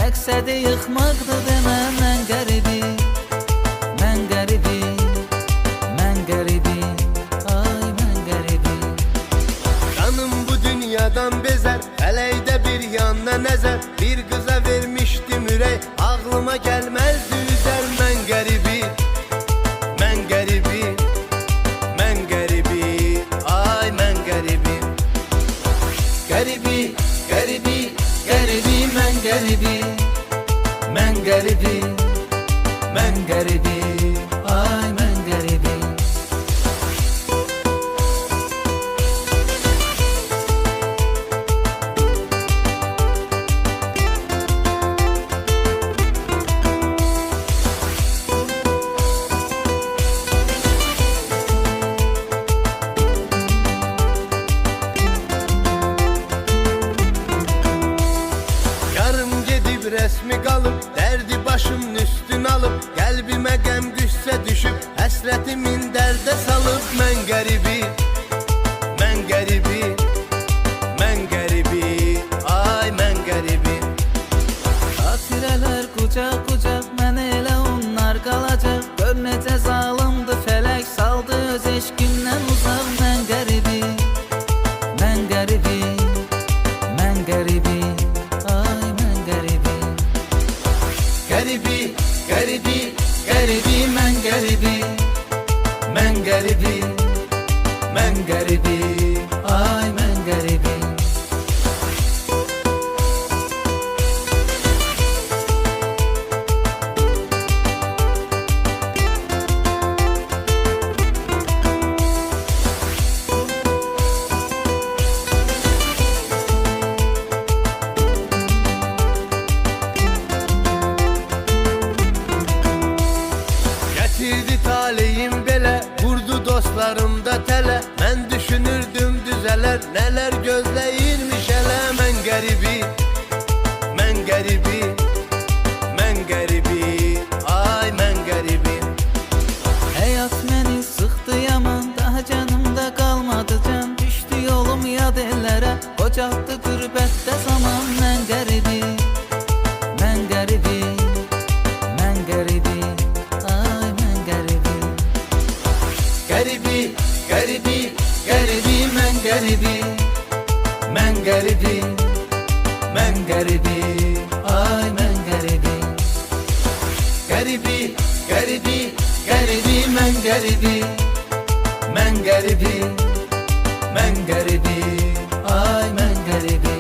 məqsədi yıxmaqdır demə. Mən qəribi, mən qəribi, mən qəribi, ay mən qəribi. Canım bu dünyadan bezer, fələkdə bir yanına nəzər. Bir qıza vermişdim ürək, ağlıma gəlməzdi üzər. Mən qəribi, mən qəribi, mən qəribi, ay mən qəribi. Qəribi, qəribi, qəribi, mən qəribi, mən qəribi, mən qəribi, ay mən qəribi. Resmi qalıb, dərdi başımın üstün alıb, qəlbimə qəm qüssə düşüb, həsrətimin dərdə salıb. Mən qəribi, mən qəribi, mən qəribi, ay mən qəribi. Xatirələr qucaq qucaq, mənə elə onlar qalacaq. Gör necə zalımdı fələk, saldı öz eşqimdən uzaq. Mən qəribi, mən qəribi, mən qəribi, ay mən qəribi. Qəribi, qəribi, qəribi, mən qəribi, mən qəribi, mən qəribi, ay mən qəribi. Getirdi taleyim belə, vurdu dostlarımda tələ. Mən düşünürdüm düzələr, nələr gözləyirmiş hələ. Mən qəribi, mən qəribi, mən qəribi, ay mən qəribi. Həyat məni sıxdı yaman, daha canımda qalmadı can. Düşdü yolum yad ellərə, qocaltdı qürbətdə zaman. Mən qəribi, mən qəribi, mən qəribi, ay mən qəribi. Qəribi, qəribi, qəribi, mən qəribi, mən qəribi, mən qəribi, ay mən qəribi. Qəribi, qəribi, qəribi, mən qəribi, mən qəribi, mən qəribi, ay mən qəribi.